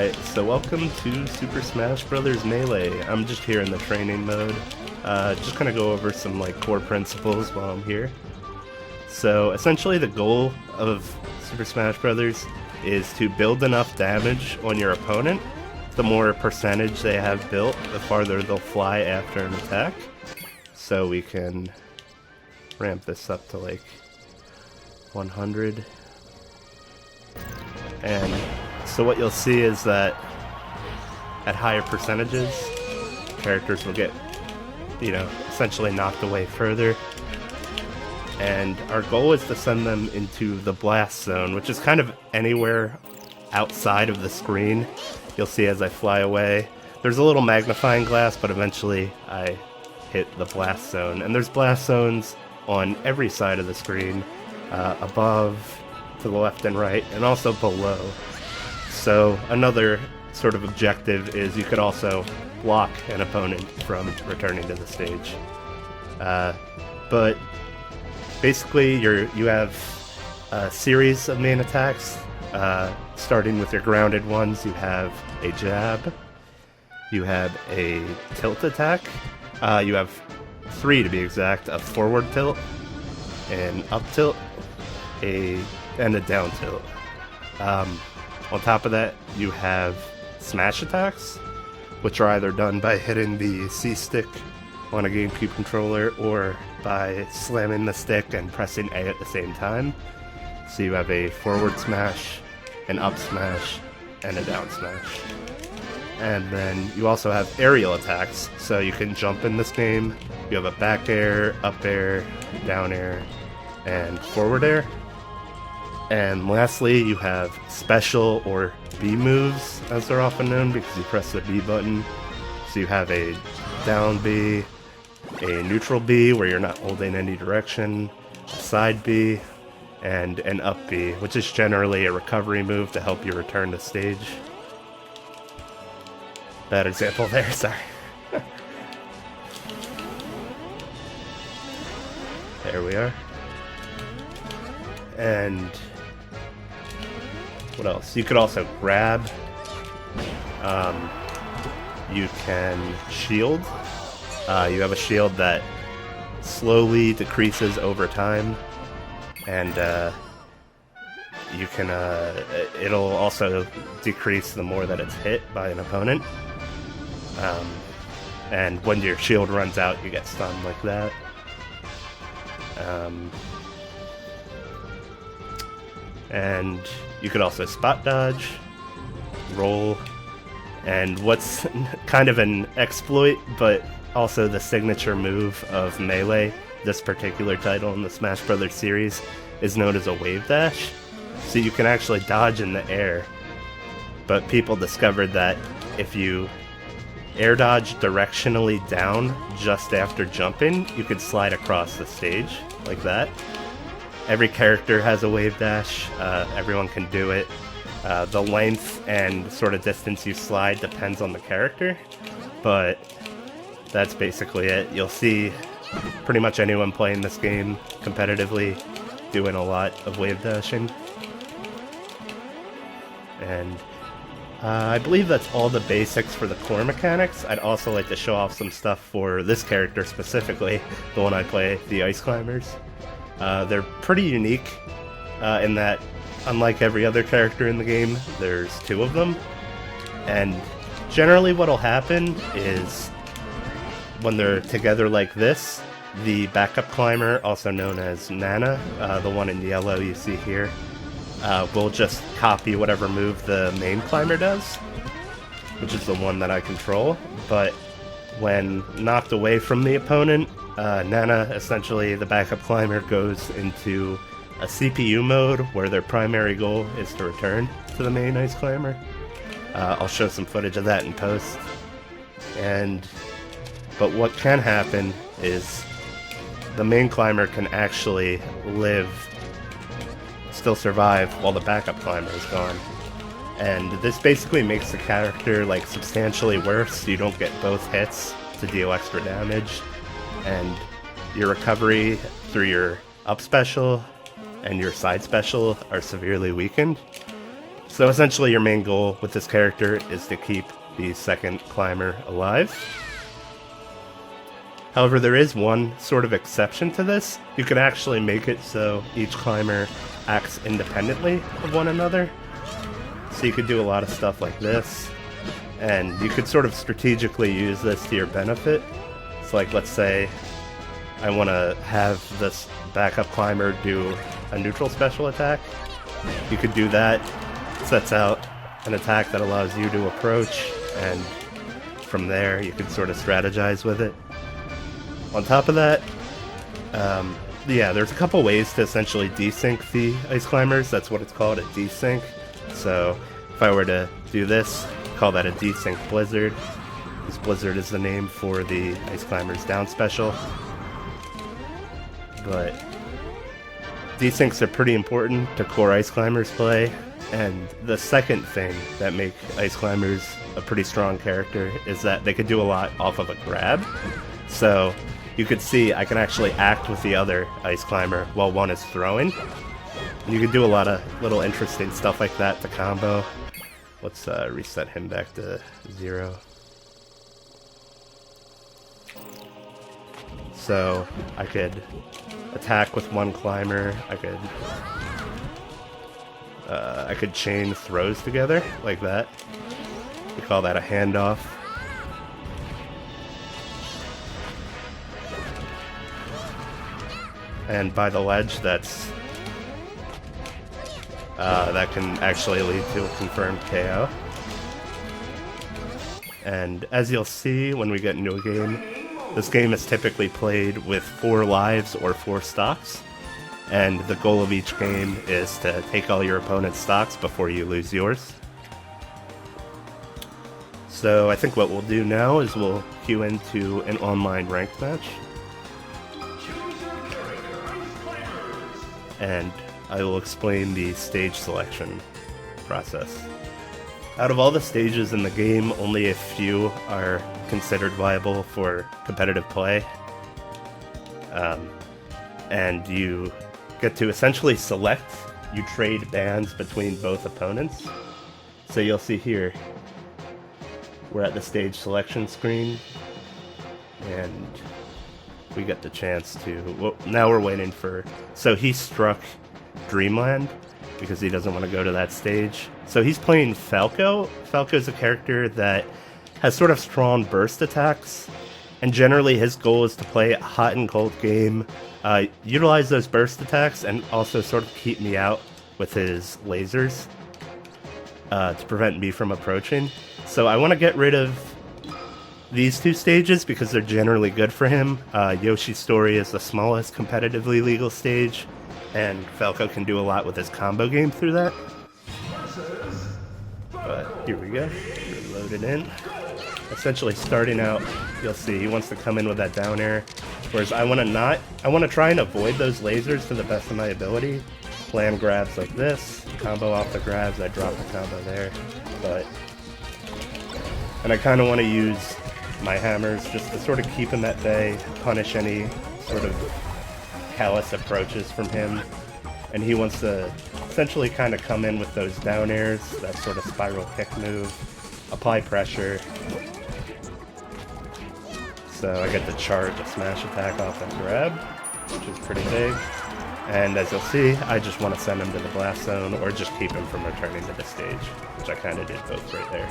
Alright, so welcome to Super Smash Bros. Melee. I'm just here in the training mode. Just gonna go over some core principles while I'm here. So essentially the goal of Super Smash Bros. Is to build enough damage on your opponent. The more percentage they have built, the farther they'll fly after an attack. So we can ramp this up to 100. And so what you'll see is that at higher percentages, characters will get, essentially knocked away further. And our goal is to send them into the blast zone, which is kind of anywhere outside of the screen. You'll see as I fly away. There's a little magnifying glass, but eventually I hit the blast zone. And there's blast zones on every side of the screen, above, to the left and right, and also below. So another sort of objective is you could also block an opponent from returning to the stage. But basically you have a series of main attacks, starting with your grounded ones. You have a jab, you have a tilt attack, you have 3 to be exact: a forward tilt, an up tilt, and a down tilt. On top of that, you have smash attacks, which are either done by hitting the C stick on a GameCube controller or by slamming the stick and pressing A at the same time. So you have a forward smash, an up smash, and a down smash. And then you also have aerial attacks, so you can jump in this game. You have a back air, up air, down air, and forward air. And lastly, you have special or B moves, as they're often known, because you press the B button. So you have a down B, a neutral B where you're not holding any direction, a side B, and an up B, which is generally a recovery move to help you return to stage. Bad example there, sorry. There we are. And what else? You could also grab. You can shield. You have a shield that slowly decreases over time, and you can. It'll also decrease the more that it's hit by an opponent. And when your shield runs out, you get stunned like that. And you could also spot dodge, roll, and what's kind of an exploit, but also the signature move of Melee, this particular title in the Smash Bros. Series, is known as a wave dash. So you can actually dodge in the air, but people discovered that if you air dodge directionally down just after jumping, you could slide across the stage like that. Every character has a wave dash, everyone can do it. The length and sort of distance you slide depends on the character, but that's basically it. You'll see pretty much anyone playing this game competitively doing a lot of wave dashing. And I believe that's all the basics for the core mechanics. I'd also like to show off some stuff for this character specifically, the one I play, the Ice Climbers. They're pretty unique in that, unlike every other character in the game, there's 2 of them. And generally what'll happen is when they're together like this, the backup climber, also known as Nana, the one in yellow you see here, will just copy whatever move the main climber does, which is the one that I control. But when knocked away from the opponent, Nana, essentially the backup climber, goes into a CPU mode where their primary goal is to return to the main ice climber. I'll show some footage of that in post. But what can happen is the main climber can actually still survive while the backup climber is gone. And this basically makes the character substantially worse. You don't get both hits to deal extra damage, and your recovery through your up special and your side special are severely weakened. So essentially your main goal with this character is to keep the second climber alive. However, there is one sort of exception to this. You can actually make it so each climber acts independently of one another. So you could do a lot of stuff like this, and you could sort of strategically use this to your benefit. It's like, let's say I want to have this backup climber do a neutral special attack. You could do that. It sets out an attack that allows you to approach, and from there you could sort of strategize with it. On top of that, yeah, there's a couple ways to essentially desync the ice climbers. That's what it's called, a desync. So if I were to do this, call that a desync blizzard, because blizzard is the name for the ice climbers down special. But desyncs are pretty important to core ice climbers play, and the second thing that make ice climbers a pretty strong character is that they could do a lot off of a grab. So you could see I can actually act with the other ice climber while one is throwing. And you can do a lot of little interesting stuff like that to combo. Let's reset him back to 0. So I could attack with one climber. I could chain throws together like that. We call that a handoff. And by the ledge, that can actually lead to a confirmed KO. And as you'll see when we get into a game, this game is typically played with 4 lives or 4 stocks. And the goal of each game is to take all your opponent's stocks before you lose yours. So I think what we'll do now is we'll queue into an online ranked match. And I will explain the stage selection process. Out of all the stages in the game, only a few are considered viable for competitive play. And you get to essentially select, you trade bands between both opponents. So you'll see here, we're at the stage selection screen, and we get the chance to, well, now we're waiting for, so he struck Dreamland because he doesn't want to go to that stage. So he's playing Falco. Falco's a character that has sort of strong burst attacks, and generally his goal is to play a hot and cold game, utilize those burst attacks, and also sort of keep me out with his lasers to prevent me from approaching. So I want to get rid of these 2 stages because they're generally good for him. Yoshi's Story is the smallest competitively legal stage, and Falco can do a lot with his combo game through that. But here we go, we're loaded in. Essentially starting out, you'll see he wants to come in with that down air, whereas I want to try and avoid those lasers to the best of my ability. Plan grabs like this, combo off the grabs, I drop the combo there. And I kind of want to use my hammers just to sort of keep him at bay, punish any sort of callous approaches from him. And he wants to essentially kind of come in with those down airs, that sort of spiral kick move, apply pressure. So I get to charge a smash attack off that grab, which is pretty big. And as you'll see, I just want to send him to the blast zone or just keep him from returning to the stage, which I kind of did both right there.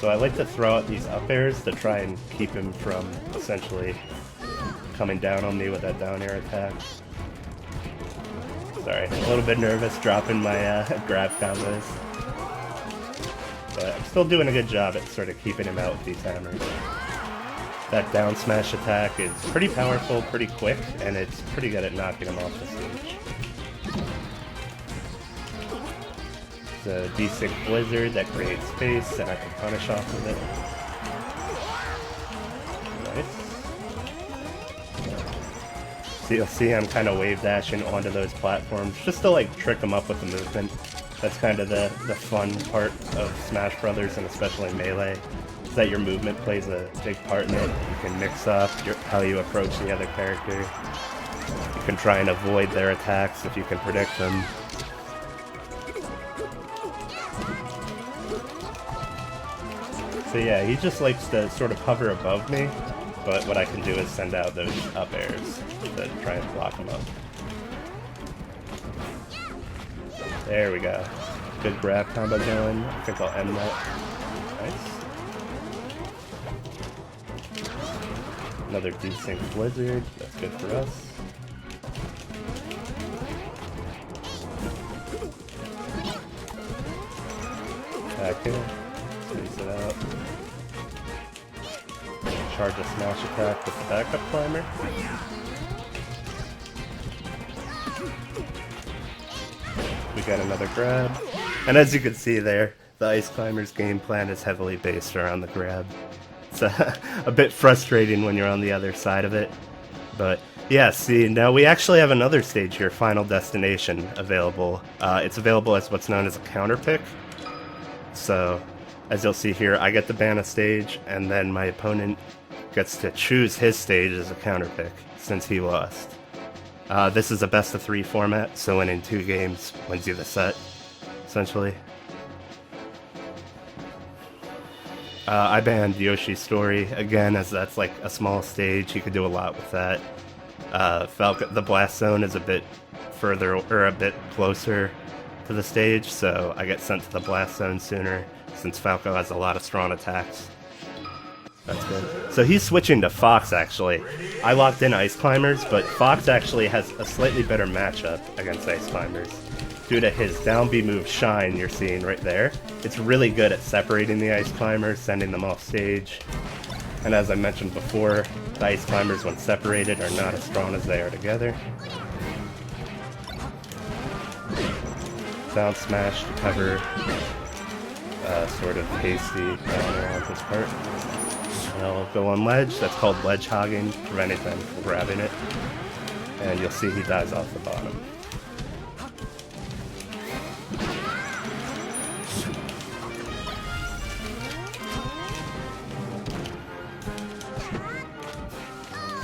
So I like to throw out these up airs to try and keep him from essentially coming down on me with that down air attack. Sorry, a little bit nervous dropping my grab combos. But I'm still doing a good job at sort of keeping him out with these hammers. That down smash attack is pretty powerful, pretty quick, and it's pretty good at knocking him off the stage. The D6 Blizzard that creates space, and I can punish off of it. Nice. So you'll see I'm kind of wave dashing onto those platforms just to like trick them up with the movement. That's kind of the fun part of Smash Brothers, and especially Melee, is that your movement plays a big part in it. You can mix up how you approach the other character. You can try and avoid their attacks if you can predict them. So yeah, he just likes to sort of hover above me, but what I can do is send out those up airs to try and block him up. There we go. Good grab combo going. I think I'll end that. Nice. Another desync blizzard. That's good for us. Back here. Squeeze it out. Charge a smash attack with the backup climber. We got another grab. And as you can see there, the Ice Climber's game plan is heavily based around the grab. It's a bit frustrating when you're on the other side of it. But yeah, see, now we actually have another stage here, Final Destination, available. It's available as what's known as a counter pick. So, as you'll see here, I get to ban a stage, and then my opponent gets to choose his stage as a counter pick, since he lost. This is a best of 3 format, so winning 2 games wins you the set, essentially. I banned Yoshi's Story, again, as that's like a small stage. You could do a lot with that. The Blast Zone is a bit further, or a bit closer to the stage, so I get sent to the Blast Zone sooner, since Falco has a lot of strong attacks. That's good. So he's switching to Fox, actually. I locked in Ice Climbers, but Fox actually has a slightly better matchup against Ice Climbers. Due to his down B move Shine, you're seeing right there, it's really good at separating the Ice Climbers, sending them off stage. And as I mentioned before, the Ice Climbers, when separated, are not as strong as they are together. Down smash to cover sort of hasty counter on his part. I'll go on ledge. That's called ledge hogging, preventing them from grabbing it. And you'll see he dies off the bottom.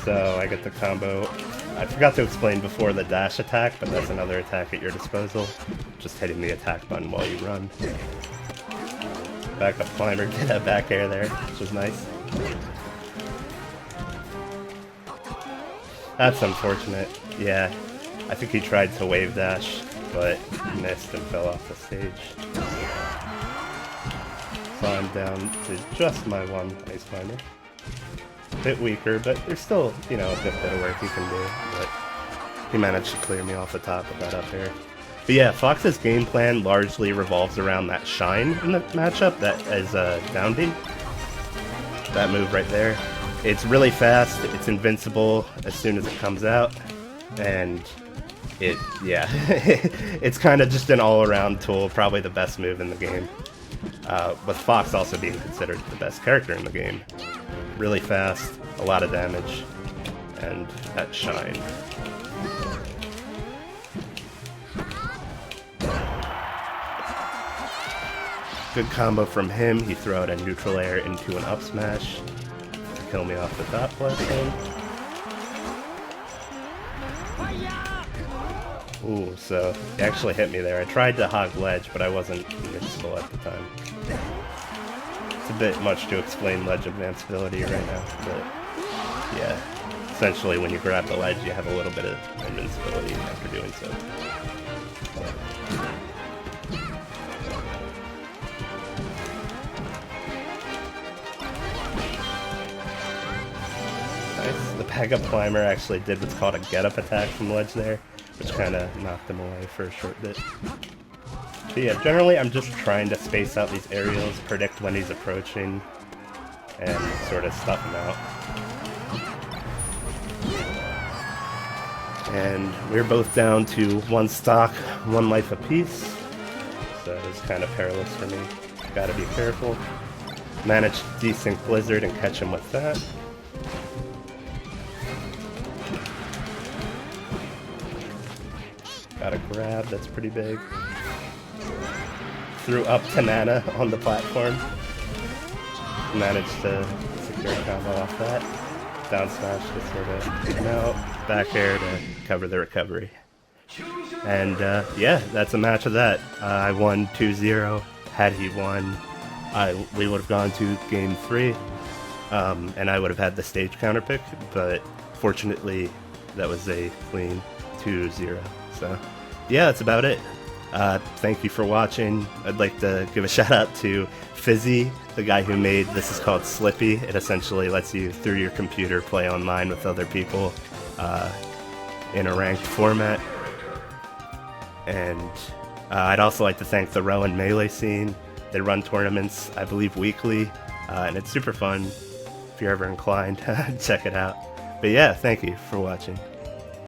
So I get the combo. I forgot to explain before the dash attack, but that's another attack at your disposal. Just hitting the attack button while you run. Backup climber did a back air there, which was nice. That's unfortunate. Yeah, I think he tried to wave dash, but missed and fell off the stage. So I'm down to just my one Ice Climber. A bit weaker, but there's still, you know, a good bit of work he can do. But he managed to clear me off the top of that up air. But yeah, Fox's game plan largely revolves around that Shine in the matchup, that is down B. That move right there. It's really fast, it's invincible as soon as it comes out, and it's kind of just an all-around tool, probably the best move in the game. With Fox also being considered the best character in the game. Really fast, a lot of damage, and that Shine. Good combo from him. He threw out a neutral air into an up smash to kill me off the top platform. Ooh, so he actually hit me there. I tried to hog ledge, but I wasn't invincible at the time. It's a bit much to explain ledge advanceability right now, but yeah. Essentially, when you grab the ledge, you have a little bit of invincibility after doing so. Nice. The backup climber actually did what's called a get-up attack from ledge there, which kind of knocked him away for a short bit. But yeah, generally I'm just trying to space out these aerials, predict when he's approaching, and sort of stuff him out. And we're both down to 1 stock, 1 life apiece. So it's kind of perilous for me. Gotta be careful. Managed desync Blizzard and catch him with that. Got a grab, that's pretty big. Threw up to Nana on the platform. Managed to secure a combo off that. Down smash to sort of no back air to cover the recovery. And yeah, that's a match of that. I won 2-0. Had he won, we would have gone to game 3, and I would have had the stage counter pick, but fortunately that was a clean 2-0. So yeah, that's about it. Thank you for watching. I'd like to give a shout out to Fizzy, the guy who made this. Is called Slippy. It essentially lets you, through your computer, play online with other people in a ranked format. And I'd also like to thank the Rowan Melee scene. They run tournaments, I believe, weekly, and it's super fun. If you're ever inclined, check it out. But yeah, thank you for watching.